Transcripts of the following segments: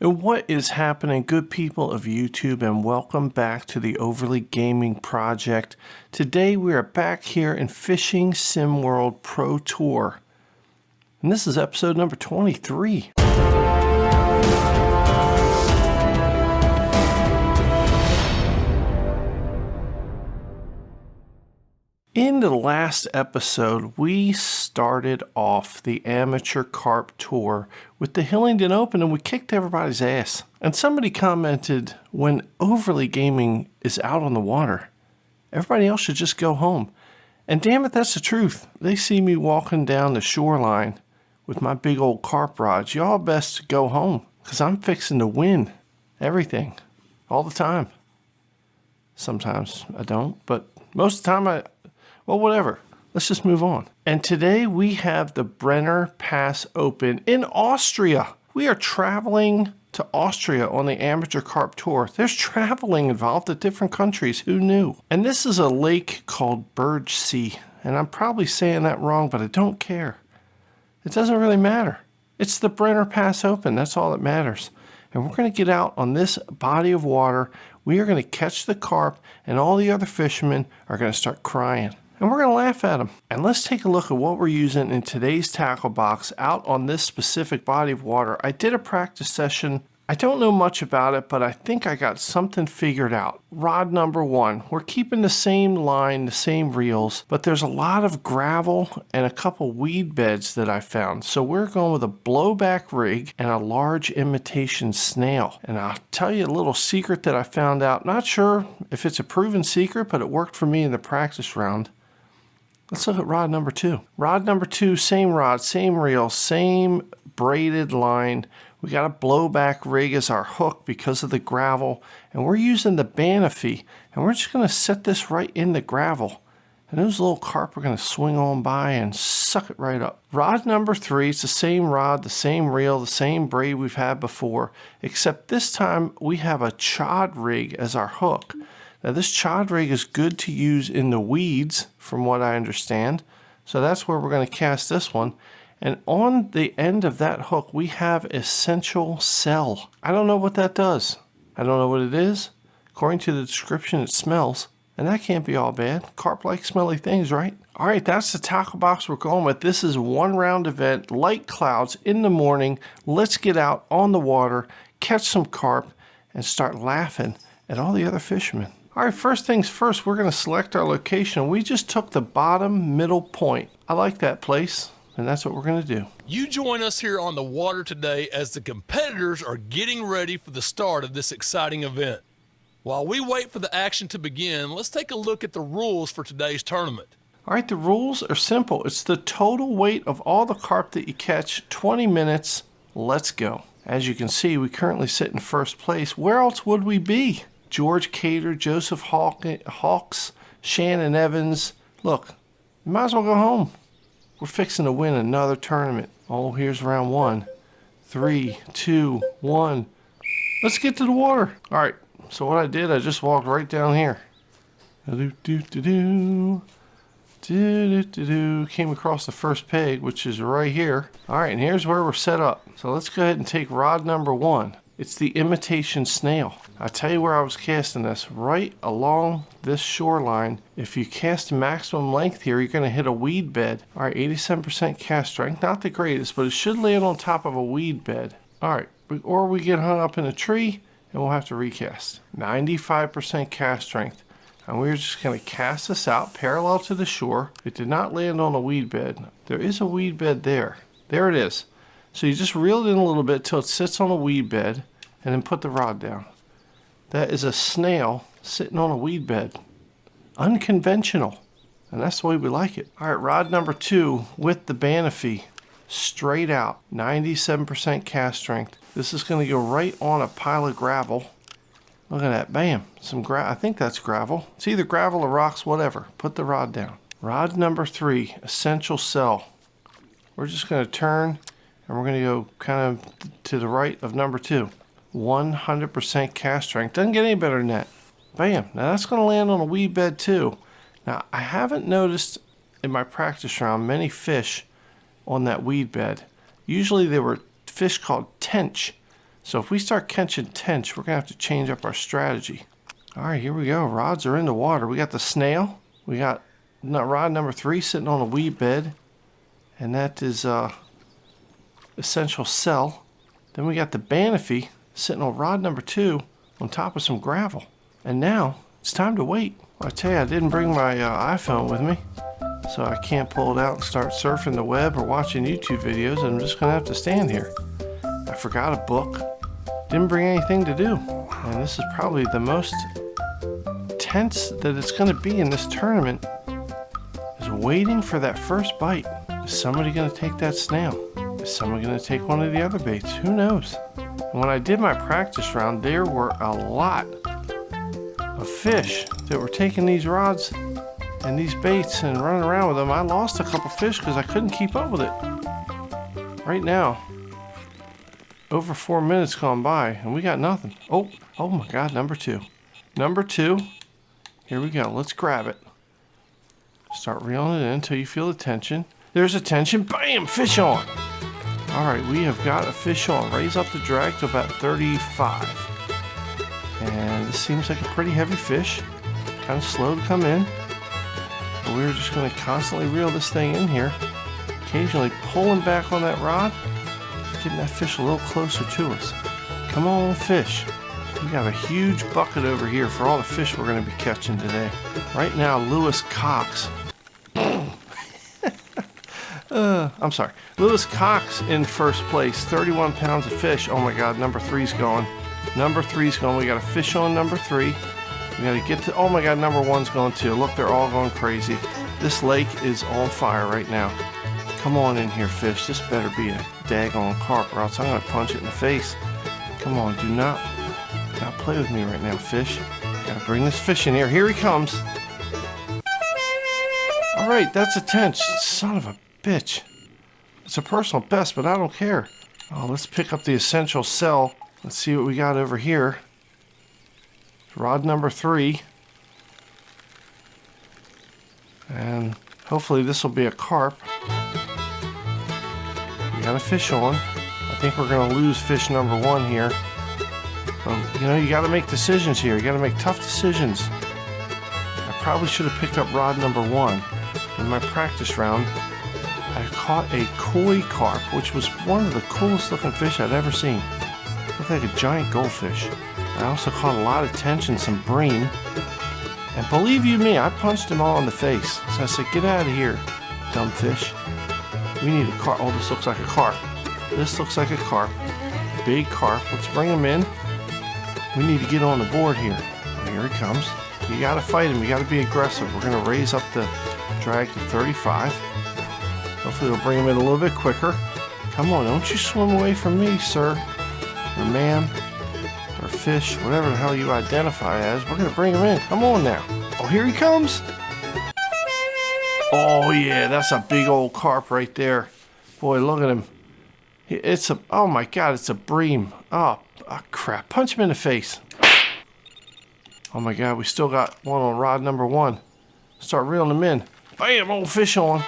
And what is happening, good people of YouTube, and welcome back to the Overly Gaming Project. Today we are back here in Fishing Sim World Pro Tour, and this is episode number 23. In the last episode, we started off the Amateur Carp Tour with the Hillingdon Open, and we kicked everybody's ass. And somebody commented, when Overly Gaming is out on the water, everybody else should just go home. And damn it, that's the truth. They see me walking down the shoreline with my big old carp rods. Y'all best go home, because I'm fixing to win everything all the time. Sometimes I don't, but most of the time well, whatever. Let's just move on. And today we have the Brenner Pass Open in Austria. We are traveling to Austria on the Amateur Carp Tour. There's traveling involved at different countries. Who knew? And this is a lake called Bergsee. And I'm probably saying that wrong, but I don't care. It doesn't really matter. It's the Brenner Pass Open. That's all that matters. And we're going to get out on this body of water. We are going to catch the carp, and all the other fishermen are going to start crying. And we're going to laugh at them. And let's take a look at what we're using in today's tackle box out on this specific body of water. I did a practice session. I don't know much about it, but I think I got something figured out. Rod number 1. We're keeping the same line, the same reels, but there's a lot of gravel and a couple weed beds that I found. So we're going with a blowback rig and a large imitation snail. And I'll tell you a little secret that I found out. Not sure if it's a proven secret, but it worked for me in the practice round. Let's look at rod number 2. Rod number 2, same rod, same reel, same braided line. We got a blowback rig as our hook because of the gravel. And we're using the Banafee. And we're just going to set this right in the gravel. And those little carp are going to swing on by and suck it right up. Rod number 3, it's the same rod, the same reel, the same braid we've had before. Except this time we have a chod rig as our hook. Now this chod rig is good to use in the weeds, from what I understand. So that's where we're going to cast this one. And on the end of that hook, we have essential cell. I don't know what that does. I don't know what it is. According to the description, it smells. And that can't be all bad. Carp like smelly things, right? All right, that's the tackle box we're going with. This is a one-round event, light clouds in the morning. Let's get out on the water, catch some carp, and start laughing at all the other fishermen. All right, first things first, we're going to select our location. We just took the bottom middle point. I like that place, and that's what we're going to do. You join us here on the water today as the competitors are getting ready for the start of this exciting event. While we wait for the action to begin, let's take a look at the rules for today's tournament. All right, the rules are simple. It's the total weight of all the carp that you catch, 20 minutes. Let's go. As you can see, we currently sit in first place. Where else would we be? George Cater, Joseph Hawks, Shannon Evans. Look, you might as well go home. We're fixing to win another tournament. Oh, here's round 1. 3, 2, 1. Let's get to the water. All right, so what I did, I just walked right down here. Came across the first peg, which is right here. All right, and here's where we're set up. So let's go ahead and take rod number 1. It's the imitation snail. I'll tell you where I was casting this, right along this shoreline. If you cast maximum length here, you're going to hit a weed bed. All right, 87% cast strength. Not the greatest, but it should land on top of a weed bed. All right, or we get hung up in a tree and we'll have to recast. 95% cast strength. And we're just going to cast this out parallel to the shore. It did not land on a weed bed. There is a weed bed there. There it is. So you just reel it in a little bit till it sits on a weed bed and then put the rod down. That is a snail sitting on a weed bed. Unconventional. And that's the way we like it. All right, rod number 2 with the Banafee. Straight out. 97% cast strength. This is going to go right on a pile of gravel. Look at that. Bam. I think that's gravel. It's either gravel or rocks, whatever. Put the rod down. Rod number 3. Essential cell. We're just going to turn and we're going to go kind of to the right of number 2. 100% cast strength. Doesn't get any better than that. Bam. Now that's going to land on a weed bed too. Now I haven't noticed in my practice round many fish on that weed bed. Usually they were fish called tench. So if we start catching tench, we're going to have to change up our strategy. All right, here we go. Rods are in the water. We got the snail. We got rod number 3 sitting on a weed bed. And that is essential cell. Then we got the banafee sitting on rod number 2 on top of some gravel. And now it's time to wait. I tell you, I didn't bring my iPhone with me, so I can't pull it out and start surfing the web or watching YouTube videos. I'm just going to have to stand here. I forgot a book. Didn't bring anything to do. And this is probably the most tense that it's going to be in this tournament, is waiting for that first bite. Is somebody going to take that snail? Is somebody going to take one of the other baits? Who knows? And when I did my practice round, there were a lot of fish that were taking these rods and these baits and running around with them. I lost a couple fish because I couldn't keep up with it. Right now, over 4 minutes gone by and we got nothing. Oh my God, number 2. Number 2. Here we go. Let's grab it. Start reeling it in until you feel the tension. There's a tension. Bam! Fish on. All right, we have got a fish on. Raise up the drag to about 35. And this seems like a pretty heavy fish. Kind of slow to come in. But we're just going to constantly reel this thing in here. Occasionally pulling back on that rod. Getting that fish a little closer to us. Come on, fish. We got a huge bucket over here for all the fish we're going to be catching today. Right now, Lewis Cox. I'm sorry. Lewis Cox in first place. 31 pounds of fish. Oh my God, number 3's going. Number 3's going. We got a fish on number 3. We got to get to... Oh my God, number 1's going too. Look, they're all going crazy. This lake is on fire right now. Come on in here, fish. This better be a daggone carp or else I'm going to punch it in the face. Come on, do not play with me right now, fish. Got to bring this fish in here. Here he comes. All right, that's a tench. Son of a bitch. It's a personal best, but I don't care. Oh, let's pick up the essential cell. Let's see what we got over here. Rod number 3. And hopefully this will be a carp. We got a fish on. I think we're going to lose fish number 1 here. But, you know, you got to make decisions here. You got to make tough decisions. I probably should have picked up rod number 1. In my practice round, I caught a koi carp, which was one of the coolest looking fish I'd ever seen. Looked like a giant goldfish. I also caught a lot of tench and some bream. And believe you me, I punched him all in the face. So I said, get out of here, dumb fish. We need a carp. Oh, this looks like a carp. This looks like a carp. Big carp. Let's bring him in. We need to get on the board here. Oh, here he comes. You got to fight him. You got to be aggressive. We're going to raise up the drag to 35. Hopefully we'll bring him in a little bit quicker. Come on, don't you swim away from me, sir. Or ma'am. Or fish. Whatever the hell you identify as. We're going to bring him in. Come on now. Oh, here he comes. Oh, yeah. That's a big old carp right there. Boy, look at him. It's a... Oh, my God. It's a bream. Oh, crap. Punch him in the face. Oh, my God. We still got one on rod number 1. Start reeling him in. Bam! Old fish on.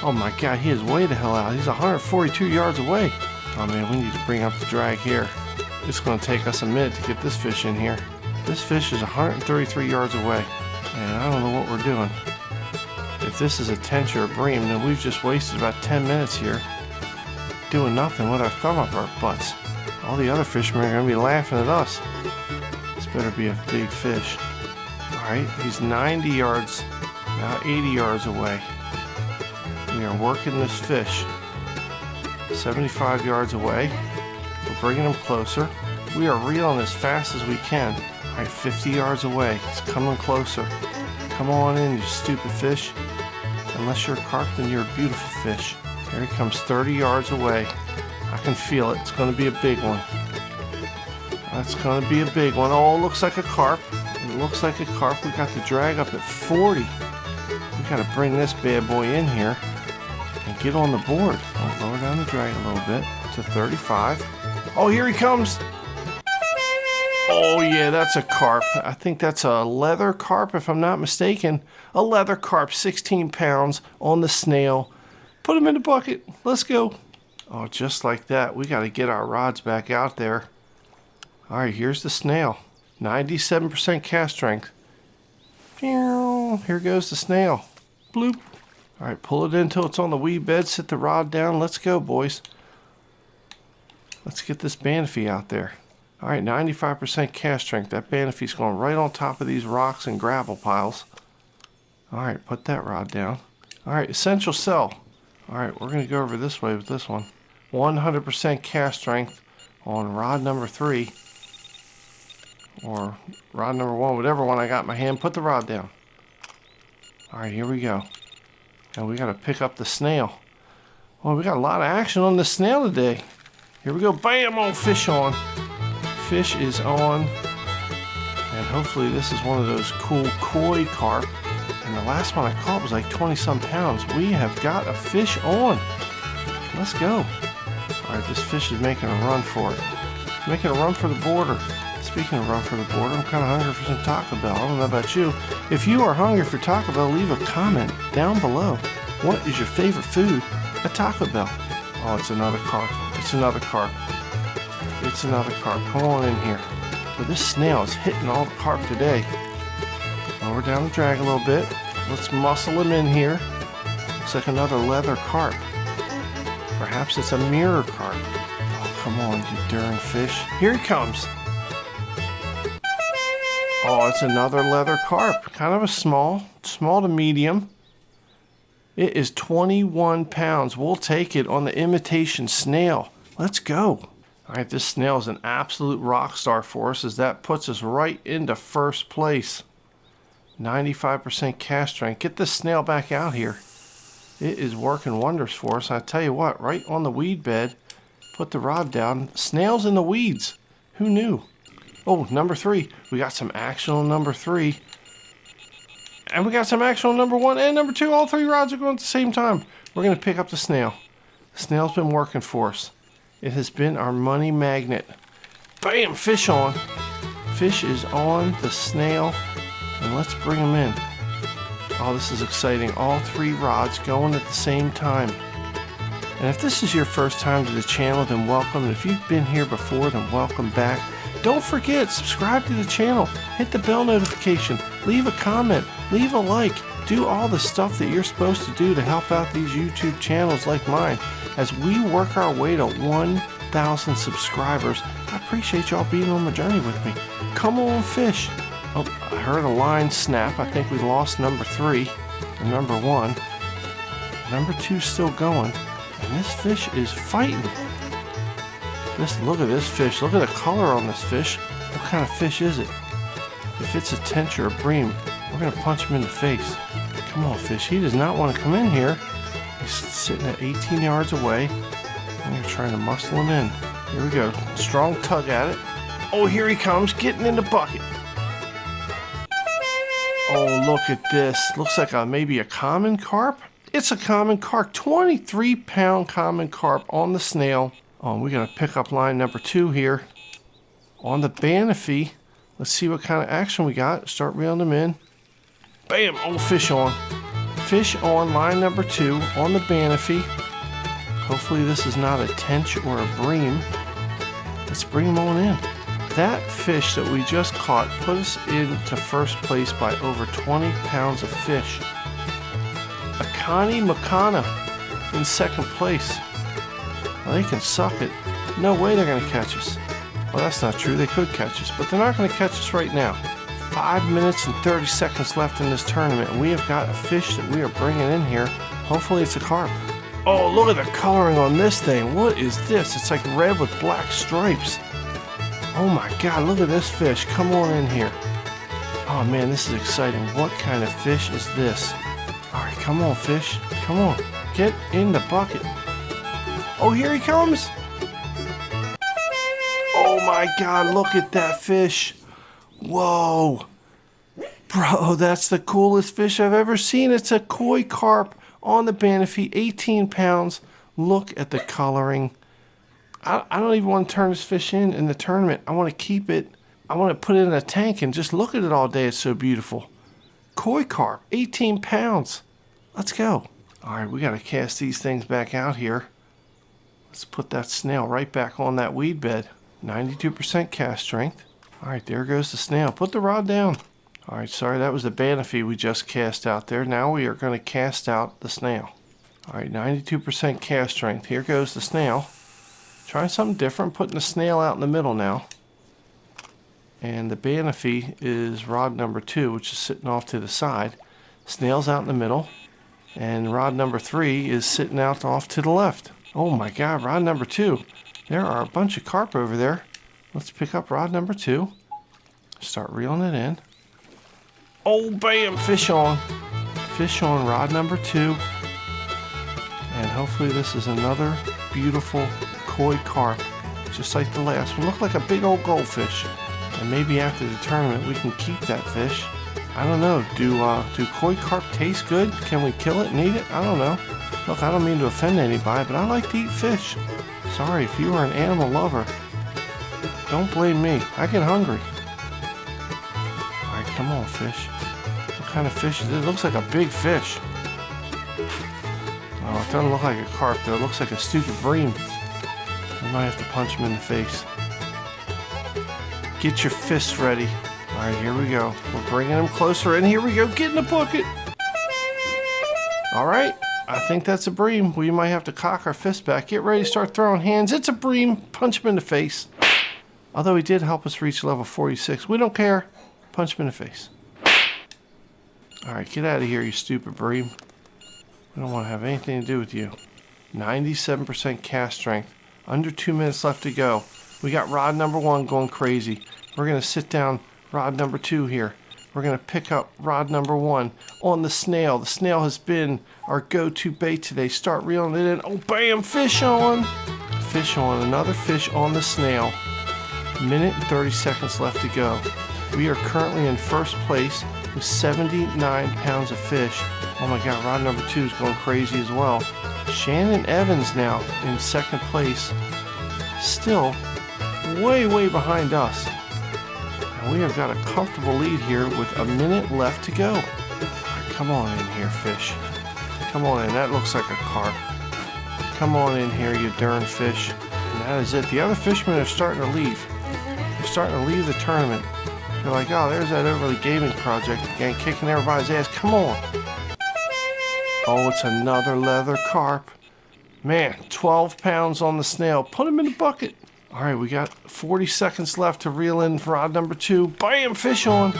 Oh my God, he is way the hell out. He's 142 yards away. Oh man, we need to bring up the drag here. It's going to take us a minute to get this fish in here. This fish is 133 yards away. And I don't know what we're doing. If this is a tench or a bream, then we've just wasted about 10 minutes here doing nothing with our thumb up our butts. All the other fishermen are going to be laughing at us. This better be a big fish. Alright, he's 90 yards, now 80 yards away. We are working this fish 75 yards away. We're bringing him closer. We are reeling as fast as we can. All right, 50 yards away. He's coming closer. Come on in, you stupid fish. Unless you're a carp, then you're a beautiful fish. Here he comes 30 yards away. I can feel it. It's going to be a big one. That's going to be a big one. Oh, it looks like a carp. It looks like a carp. We got the drag up at 40. We got to bring this bad boy in here and get on the board. I'll lower down the drag a little bit to 35. Oh, here he comes. Oh, yeah, that's a carp. I think that's a leather carp, if I'm not mistaken. A leather carp, 16 pounds on the snail. Put him in the bucket. Let's go. Oh, just like that. We got to get our rods back out there. All right, here's the snail. 97% cast strength. Here goes the snail. Bloop. All right, pull it in until it's on the weed bed. Sit the rod down. Let's go, boys. Let's get this banafee out there. All right, 95% cast strength. That banafee's going right on top of these rocks and gravel piles. All right, put that rod down. All right, essential cell. All right, we're going to go over this way with this one. 100% cast strength on rod number 3. Or rod number 1, whatever one I got in my hand. Put the rod down. All right, here we go. And we got to pick up the snail. Well, we got a lot of action on the snail today. Here we go. Bam! On fish on. Fish is on. And hopefully this is one of those cool koi carp. And the last one I caught was like 20-some pounds. We have got a fish on. Let's go. All right, this fish is making a run for it. Making a run for the border. Speaking of run for the border, I'm kind of hungry for some Taco Bell. I don't know about you. If you are hungry for Taco Bell, leave a comment down below. What is your favorite food at Taco Bell? Oh, it's another carp. It's another carp. It's another carp. Come on in here. But this snail is hitting all the carp today. Lower down the drag a little bit. Let's muscle him in here. Looks like another leather carp. Perhaps it's a mirror carp. Oh, come on, you darn fish. Here he comes. Oh, it's another leather carp. Kind of a small to medium. It is 21 pounds. We'll take it on the imitation snail. Let's go. All right, this snail is an absolute rock star for us, as that puts us right into first place. 95% cast strength. Get this snail back out here. It is working wonders for us. I tell you what, right on the weed bed, put the rod down. Snails in the weeds. Who knew? Oh, number 3. We got some action on number 3. And we got some action on number 1 and number 2. All 3 rods are going at the same time. We're going to pick up the snail. The snail's been working for us. It has been our money magnet. Bam! Fish on. Fish is on the snail. And let's bring him in. Oh, this is exciting. All 3 rods going at the same time. And if this is your first time to the channel, then welcome. And if you've been here before, then welcome back. Don't forget, subscribe to the channel, hit the bell notification, leave a comment, leave a like, do all the stuff that you're supposed to do to help out these YouTube channels like mine. As we work our way to 1,000 subscribers, I appreciate y'all being on the journey with me. Come on, fish. Oh, I heard a line snap. I think we lost number 3 and number 1. Number 2's still going, and this fish is fighting. Look at this fish. Look at the color on this fish. What kind of fish is it? If it's a tench or a bream, we're going to punch him in the face. Come on, fish. He does not want to come in here. He's sitting at 18 yards away. And we're trying to muscle him in. Here we go. Strong tug at it. Oh, here he comes, getting in the bucket. Oh, look at this. Looks like maybe a common carp. It's a common carp. 23-pound common carp on the snail. Oh, we're going to pick up line number 2 here on the banafee. Let's see what kind of action we got. Start reeling them in. Bam! Oh, fish on. Fish on line number 2 on the banafee. Hopefully this is not a tench or a bream. Let's bring them on in. That fish that we just caught put us into first place by over 20 pounds of fish. Akani Makana in second place. Well, they can suck it. No way they're going to catch us. Well, that's not true. They could catch us, but they're not going to catch us right now. 5 minutes and 30 seconds left in this tournament, and we have got a fish that we are bringing in here. Hopefully it's a carp. Oh, look at the coloring on this thing. What is this? It's like red with black stripes. Oh my God, look at this fish. Come on in here. Oh man, this is exciting. What kind of fish is this? All right, come on, fish. Come on. Get in the bucket. Oh, here he comes. Oh my God, look at that fish. Whoa. Bro, that's the coolest fish I've ever seen. It's a koi carp on the banafee, 18 pounds. Look at the coloring. I don't even want to turn this fish in the tournament. I want to keep it. I want to put it in a tank and just look at it all day. It's so beautiful. Koi carp, 18 pounds. Let's go. All right, we got to cast these things back out here. Let's put that snail right back on that weed bed. 92% cast strength. All right, there goes the snail. Put the rod down. All right, sorry, that was the banafee we just cast out there. Now we are going to cast out the snail. All right, 92% cast strength. Here goes the snail. Trying something different, putting the snail out in the middle now. And the banafee is rod number 2, which is sitting off to the side. Snail's out in the middle. And rod number 3 is sitting out off to the left. Oh my God, rod number 2. There are a bunch of carp over there. Let's pick up rod number 2. Start reeling it in. Oh, bam, fish on. Fish on rod number 2. And hopefully this is another beautiful koi carp, just like the last one. Look like a big old goldfish. And maybe after the tournament we can keep that fish. I don't know. Do koi carp taste good? Can we kill it and eat it? I don't know. Look, I don't mean to offend anybody, but I like to eat fish. Sorry, if you are an animal lover, don't blame me. I get hungry. All right, come on, fish. What kind of fish is it? It looks like a big fish. Oh, it doesn't look like a carp, though. It looks like a stupid bream. We might have to punch him in the face. Get your fists ready. All right, here we go. We're bringing him closer, and here we go. Get in the bucket. All right, I think that's a bream. We might have to cock our fist back. Get ready to start throwing hands. It's a bream. Punch him in the face. Although he did help us reach level 46. We don't care. Punch him in the face. All right, get out of here, you stupid bream. We don't want to have anything to do with you. 97% cast strength. Under 2 minutes left to go. We got rod number 1 going crazy. We're going to sit down rod number 2 here. We're going to pick up rod number 1 on the snail. The snail has been our go-to bait today. Start reeling it in. Oh, bam, fish on. Fish on. Another fish on the snail. Minute and 30 seconds left to go. We are currently in first place with 79 pounds of fish. Oh my God, rod number 2 is going crazy as well. Shannon Evans now in second place. Still way, way behind us. And we have got a comfortable lead here with a minute left to go. Right, come on in here, fish. Come on in. That looks like a carp. Come on in here, you darn fish. And that is it. The other fishermen are starting to leave. They're starting to leave the tournament. They're like, oh, there's that Overly Gaming Project again, kicking everybody's ass. Come on. Oh, it's another leather carp. Man, 12 pounds on the snail. Put him in the bucket. All right, we got 40 seconds left to reel in rod number 2. Bam, fish on.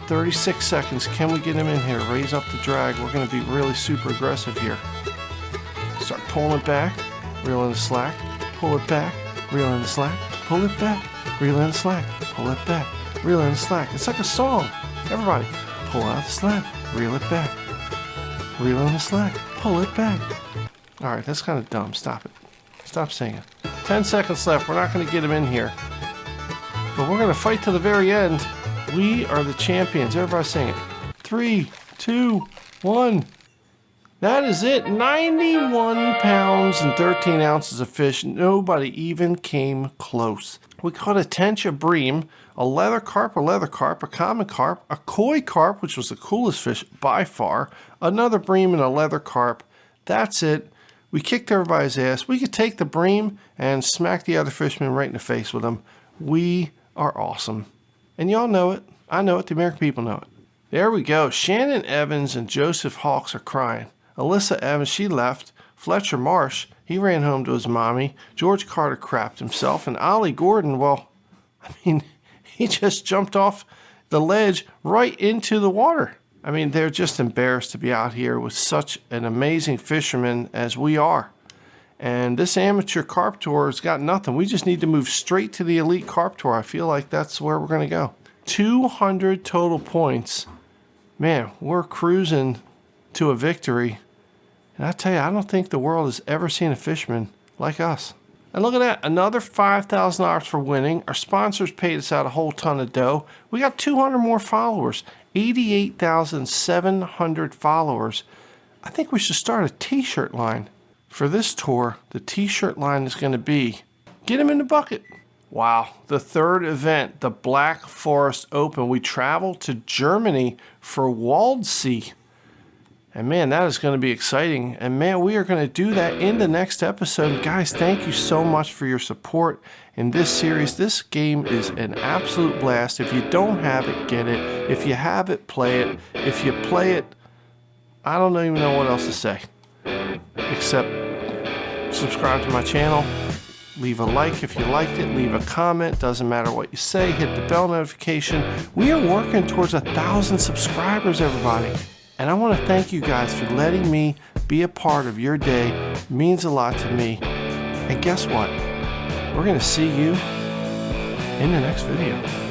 36 seconds. Can we get him in here? Raise up the drag. We're going to be really super aggressive here. Start pulling it back. Reel in the slack. Pull it back. Reel in the slack. Pull it back. Reel in the slack. Pull it back. Reel in the slack. It's like a song. Everybody, pull out the slack. Reel it back. Reel in the slack. Pull it back. All right, that's kind of dumb. Stop it. Stop singing. 10 seconds left. We're not going to get him in here. But we're going to fight to the very end. We are the champions. Everybody sing it. 3, 2, 1. That is it. 91 pounds and 13 ounces of fish. Nobody even came close. We caught a tench, a bream, a leather carp, a common carp, a koi carp, which was the coolest fish by far, another bream, and a leather carp. That's it. We kicked everybody's ass. We could take the bream and smack the other fishermen right in the face with them. We are awesome. And y'all know it. I know it. The American people know it. There we go. Shannon Evans and Joseph Hawks are crying. Alyssa Evans, she left. Fletcher Marsh, he ran home to his mommy. George Carter crapped himself. And Ollie Gordon, well, I mean, he just jumped off the ledge right into the water. I mean, they're just embarrassed to be out here with such an amazing fisherman as we are. And this amateur carp tour has got nothing. We just need to move straight to the elite carp tour. I feel like that's where we're going to go. 200 total points. Man, we're cruising to a victory. And I tell you, I don't think the world has ever seen a fisherman like us. And look at that, another $5,000 for winning. Our sponsors paid us out a whole ton of dough. We got 200 more followers, 88,700 followers. I think we should start a t-shirt line. For this tour, the t-shirt line is going to be, get him in the bucket. Wow, the third event, the Black Forest Open. We traveled to Germany for Waldsee. And man, that is going to be exciting. And man, we are going to do that in the next episode. Guys, thank you so much for your support in this series. This game is an absolute blast. If you don't have it, get it. If you have it, play it. If you play it, I don't even know what else to say. Except subscribe to my channel. Leave a like if you liked it. Leave a comment. Doesn't matter what you say. Hit the bell notification. We are working towards 1,000 subscribers, everybody. And I want to thank you guys for letting me be a part of your day. It means a lot to me. And guess what? We're going to see you in the next video.